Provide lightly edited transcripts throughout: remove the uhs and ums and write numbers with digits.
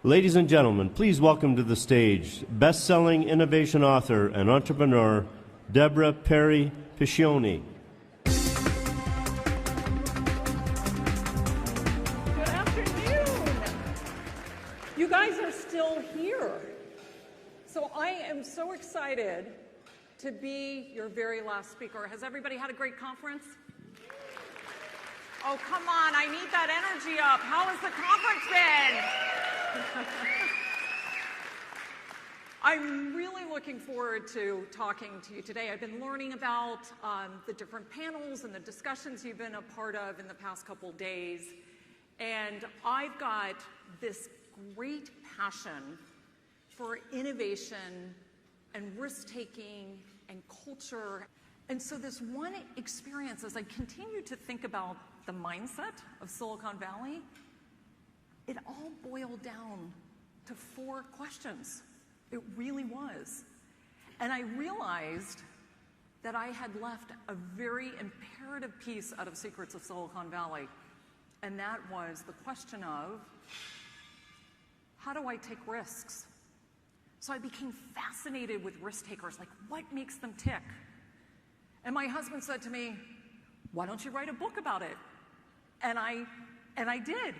Ladies and gentlemen, please welcome to the stage best-selling innovation author and entrepreneur, Deborah Perry PISCIONE. Good afternoon. You guys are still here. So I am so excited to be your very last speaker. Has everybody had a great conference? Oh, come on, I need that energy up. How has the conference been? I'm really looking forward to talking to you today. I've been learning about the different panels and the discussions you've been a part of in the past couple days. And I've got this great passion for innovation and risk-taking and culture. And so this one experience, as I continue to think about the mindset of Silicon Valley, it all boiled down to 4 questions. It really was. And I realized that I had left a very imperative piece out of Secrets of Silicon Valley. And that was the question of, how do I take risks? So I became fascinated with risk takers, like what makes them tick? And my husband said to me, why don't you write a book about it? And I did.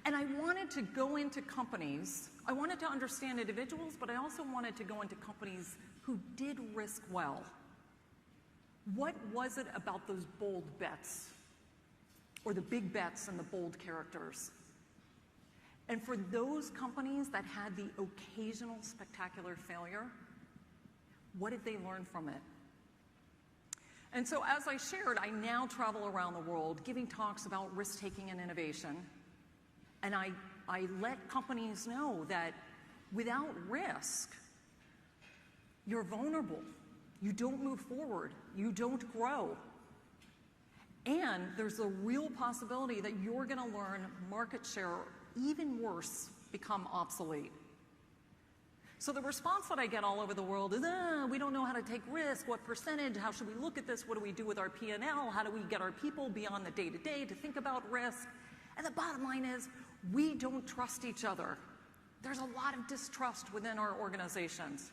And I wanted to go into companies. I wanted to understand individuals, but I also wanted to go into companies who did risk well. What was it about those bold bets, or the big bets and the bold characters? And for those companies that had the occasional spectacular failure, what did they learn from it? And so as I shared, I now travel around the world giving talks about risk-taking and innovation. And I let companies know that without risk, you're vulnerable. You don't move forward. You don't grow. And there's a real possibility that you're going to learn market share, or even worse, become obsolete. So the response that I get all over the world is, we don't know how to take risk, what percentage, how should we look at this, what do we do with our P&L, how do we get our people beyond the day-to-day to think about risk? And the bottom line is, we don't trust each other. There's a lot of distrust within our organizations.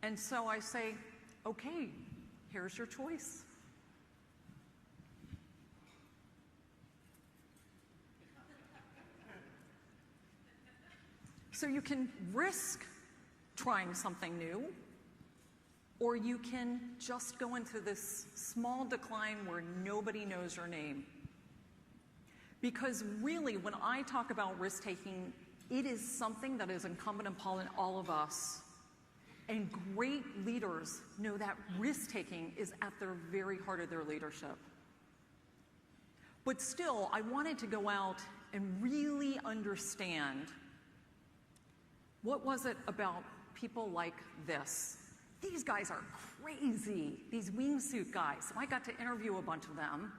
And so I say, okay, here's your choice. So you can risk trying something new, or you can just go into this small decline where nobody knows your name. Because really, when I talk about risk-taking, it is something that is incumbent upon all of us. And great leaders know that risk-taking is at the very heart of their leadership. But still, I wanted to go out and really understand, what was it about people like this? These guys are crazy, these wingsuit guys. So I got to interview a bunch of them.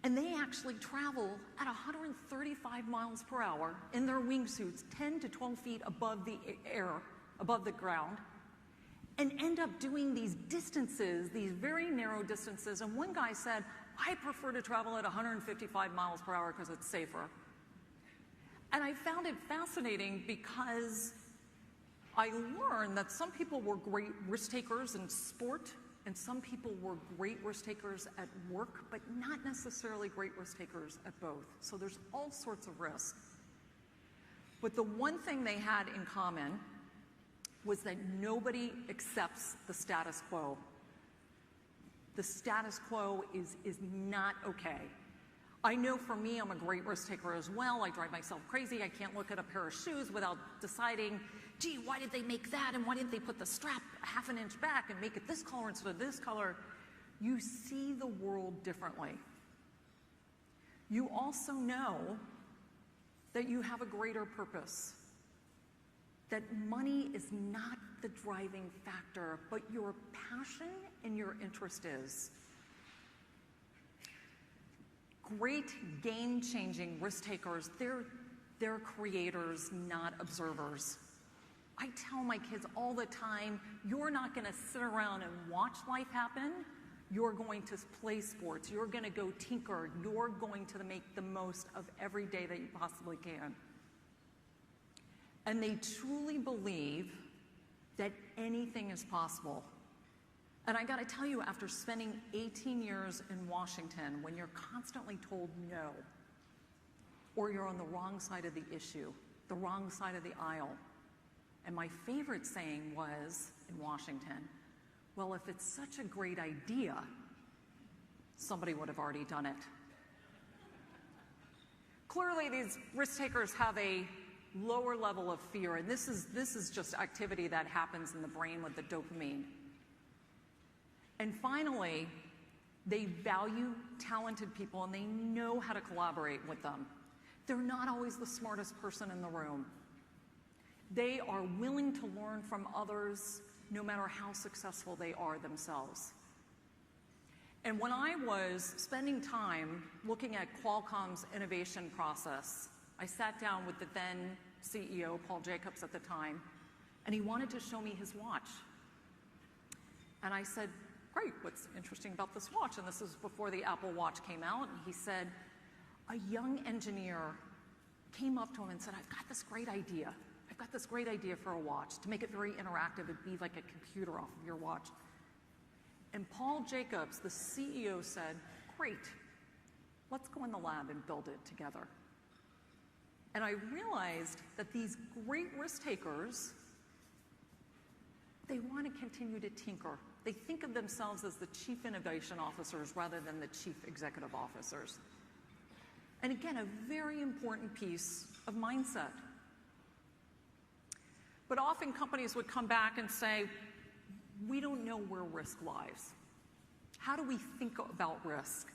And they actually travel at 135 miles per hour in their wingsuits, 10 to 12 feet above the air, above the ground, and end up doing these distances, these very narrow distances. And one guy said, I prefer to travel at 155 miles per hour because it's safer. And I found it fascinating because I learned that some people were great risk takers in sport, and some people were great risk takers at work, but not necessarily great risk takers at both. So there's all sorts of risks. But the one thing they had in common was that nobody accepts the status quo. The status quo is not okay. I know for me, I'm a great risk taker as well. I drive myself crazy. I can't look at a pair of shoes without deciding, gee, why did they make that? And why didn't they put the strap half an inch back and make it this color instead of this color? You see the world differently. You also know that you have a greater purpose, that money is not the driving factor, but your passion and your interest is. Great game-changing risk takers, they're creators, not observers. I tell my kids all the time, you're not going to sit around and watch life happen. You're going to play sports. You're going to go tinker. You're going to make the most of every day that you possibly can. And they truly believe that anything is possible. And I got to tell you, after spending 18 years in Washington, when you're constantly told no, or you're on the wrong side of the issue, the wrong side of the aisle, and my favorite saying was in Washington, well, if it's such a great idea, somebody would have already done it. Clearly, these risk takers have a lower level of fear, and this is just activity that happens in the brain with the dopamine. And finally, they value talented people and they know how to collaborate with them. They're not always the smartest person in the room. They are willing to learn from others no matter how successful they are themselves. And when I was spending time looking at Qualcomm's innovation process, I sat down with the then CEO, Paul Jacobs at the time, and he wanted to show me his watch. And I said, great, what's interesting about this watch? And this was before the Apple Watch came out. And he said, a young engineer came up to him and said, I've got this great idea. I've got this great idea for a watch to make it very interactive. It'd be like a computer off of your watch. And Paul Jacobs, the CEO, said, great, let's go in the lab and build it together. And I realized that these great risk takers, they want to continue to tinker. They think of themselves as the chief innovation officers rather than the chief executive officers. And again, a very important piece of mindset. But often companies would come back and say, we don't know where risk lies. How do we think about risk?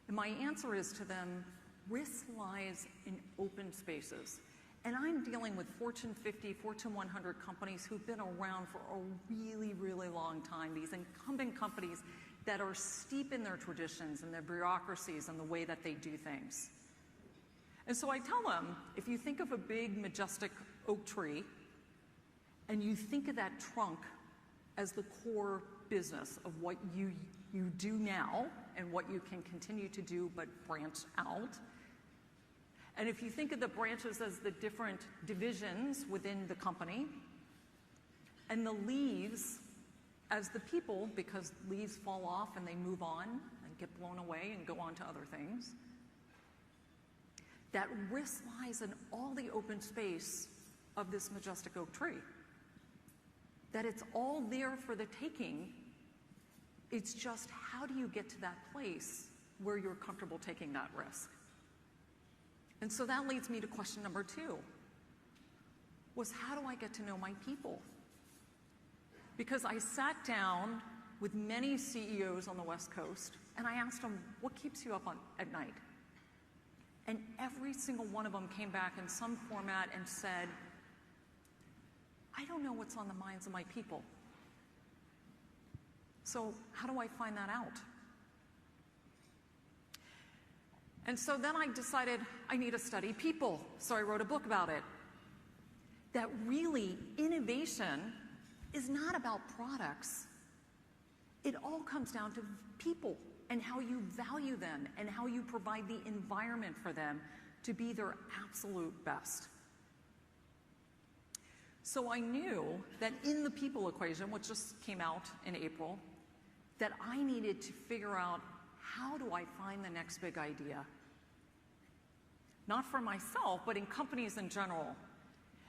And my answer is to them, risk lies in open spaces. And I'm dealing with Fortune 50, Fortune 100 companies who've been around for a really, really long time, these incumbent companies that are steep in their traditions and their bureaucracies and the way that they do things. And so I tell them, if you think of a big, majestic oak tree, and you think of that trunk as the core business of what you do now and what you can continue to do but branch out, and if you think of the branches as the different divisions within the company, and the leaves as the people, because leaves fall off and they move on and get blown away and go on to other things, that risk lies in all the open space of this majestic oak tree. That it's all there for the taking. It's just, how do you get to that place where you're comfortable taking that risk? And so that leads me to question number 2, was how do I get to know my people? Because I sat down with many CEOs on the West Coast, and I asked them, what keeps you up at night? And every single one of them came back in some format and said, I don't know what's on the minds of my people. So how do I find that out? And so then I decided I need to study people. So I wrote a book about it. That really, innovation is not about products. It all comes down to people and how you value them and how you provide the environment for them to be their absolute best. So I knew that in the people equation, which just came out in April, that I needed to figure out, how do I find the next big idea? Not for myself, but in companies in general.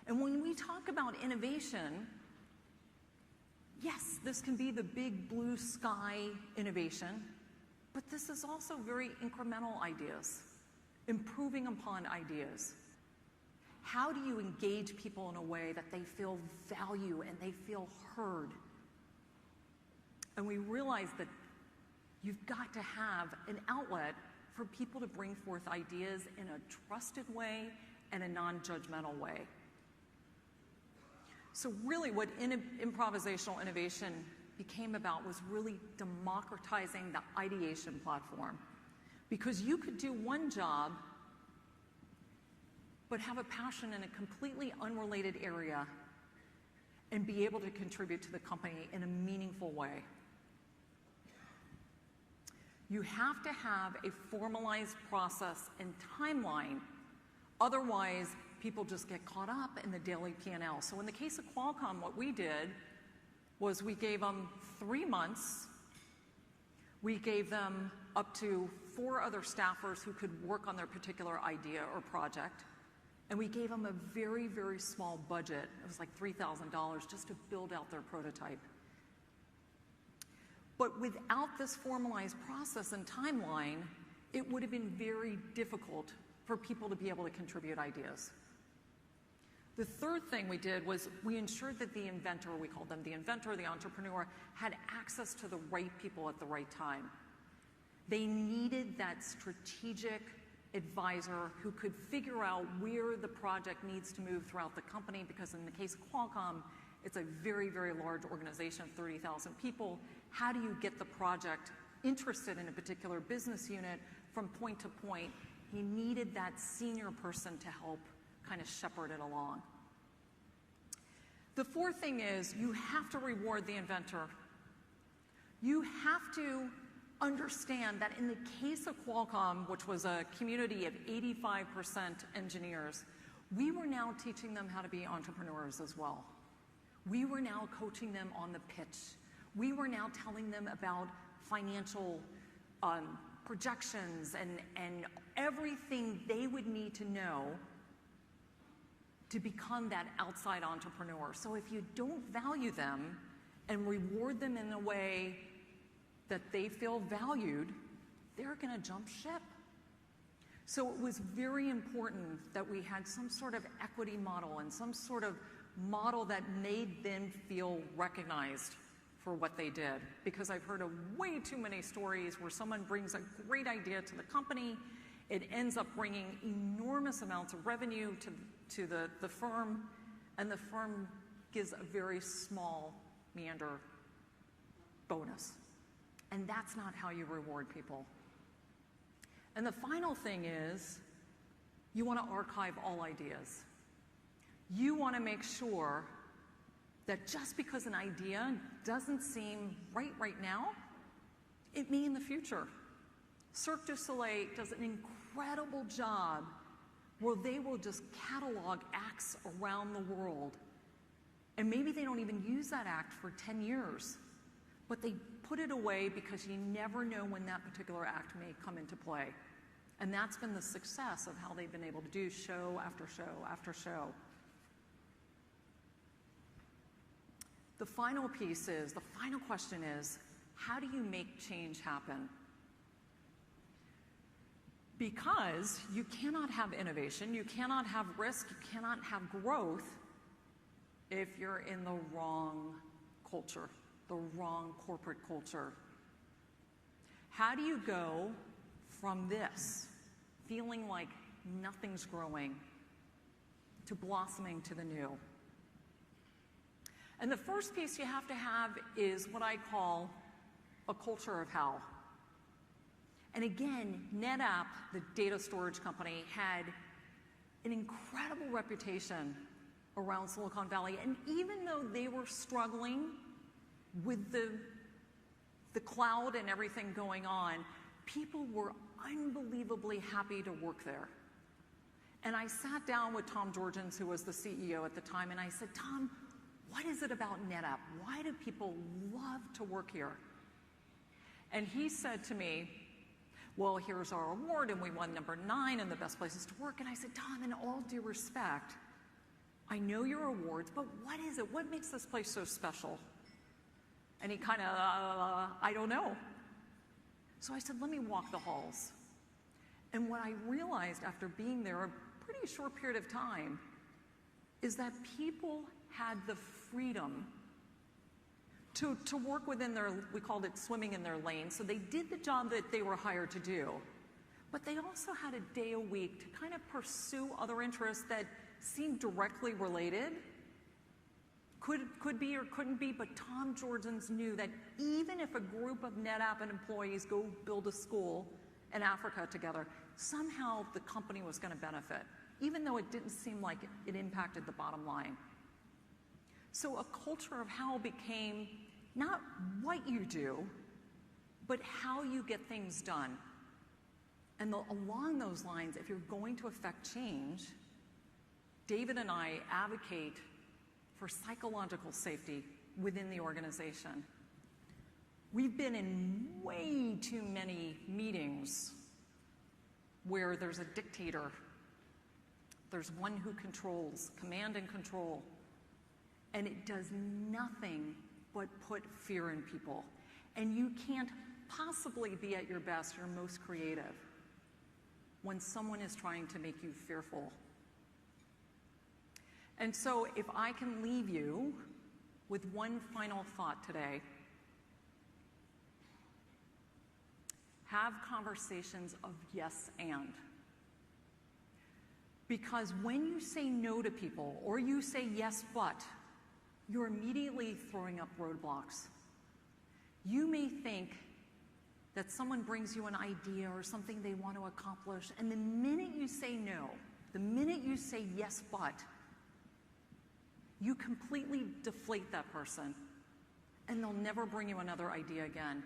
And when we talk about innovation, yes, this can be the big blue sky innovation, but this is also very incremental ideas, improving upon ideas. How do you engage people in a way that they feel value and they feel heard? And we realize that you've got to have an outlet for people to bring forth ideas in a trusted way and a non-judgmental way. So really what improvisational innovation became about was really democratizing the ideation platform. Because you could do one job but have a passion in a completely unrelated area and be able to contribute to the company in a meaningful way. You have to have a formalized process and timeline. Otherwise, people just get caught up in the daily P&L. So in the case of Qualcomm, what we did was we gave them 3 months. We gave them up to 4 other staffers who could work on their particular idea or project. And we gave them a very, very small budget. It was like $3,000 just to build out their prototype. But without this formalized process and timeline, it would have been very difficult for people to be able to contribute ideas. The third thing we did was we ensured that the inventor, we called them the inventor, the entrepreneur, had access to the right people at the right time. They needed that strategic advisor who could figure out where the project needs to move throughout the company, because in the case of Qualcomm, it's a very, very large organization of 30,000 people. How do you get the project interested in a particular business unit from point to point? He needed that senior person to help kind of shepherd it along. The fourth thing is you have to reward the inventor. You have to understand that in the case of Qualcomm, which was a community of 85% engineers, we were now teaching them how to be entrepreneurs as well. We were now coaching them on the pitch. We were now telling them about financial projections and everything they would need to know to become that outside entrepreneur. So if you don't value them and reward them in a way that they feel valued, they're going to jump ship. So it was very important that we had some sort of equity model and some sort of model that made them feel recognized for what they did. Because I've heard of way too many stories where someone brings a great idea to the company, it ends up bringing enormous amounts of revenue to the firm, and the firm gives a very small meander bonus. And that's not how you reward people. And the final thing is, you want to archive all ideas. You want to make sure that just because an idea doesn't seem right now, it may in the future. Cirque du Soleil does an incredible job where they will just catalog acts around the world. And maybe they don't even use that act for 10 years, but they put it away because you never know when that particular act may come into play. And that's been the success of how they've been able to do show after show after show. The final piece is, the final question is, how do you make change happen? Because you cannot have innovation, you cannot have risk, you cannot have growth if you're in the wrong culture, the wrong corporate culture. How do you go from this, feeling like nothing's growing, to blossoming to the new? And the first piece you have to have is what I call a culture of how. And again, NetApp, the data storage company, had an incredible reputation around Silicon Valley. And even though they were struggling with the cloud and everything going on, people were unbelievably happy to work there. And I sat down with Tom Georgens, who was the CEO at the time, and I said, Tom, what is it about NetApp? Why do people love to work here? And he said to me, well, here's our award, and we won number 9 in the best places to work. And I said, Tom, in all due respect, I know your awards, but what is it? What makes this place so special? And he kind of, I don't know. So I said, let me walk the halls. And what I realized after being there a pretty short period of time is that people had the freedom to work within their, we called it swimming in their lane. So they did the job that they were hired to do. But they also had a day a week to kind of pursue other interests that seemed directly related. Could be or couldn't be, but Tom Georgens knew that even if a group of NetApp employees go build a school in Africa together, somehow the company was going to benefit, even though it didn't seem like it impacted the bottom line. So a culture of how became not what you do, but how you get things done. And along those lines, if you're going to affect change, David and I advocate for psychological safety within the organization. We've been in way too many meetings where there's a dictator, there's one who controls, command and control, and it does nothing but put fear in people. And you can't possibly be at your best or most creative when someone is trying to make you fearful. And so if I can leave you with one final thought today, have conversations of yes and. Because when you say no to people or you say yes but, you're immediately throwing up roadblocks. You may think that someone brings you an idea or something they want to accomplish, and the minute you say no, the minute you say yes but, you completely deflate that person, and they'll never bring you another idea again.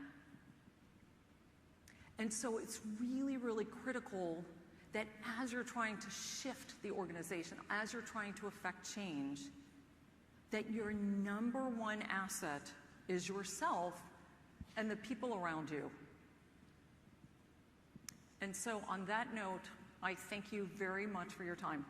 And so it's really, really critical that as you're trying to shift the organization, as you're trying to affect change, that your number one asset is yourself and the people around you. And so on that note, I thank you very much for your time.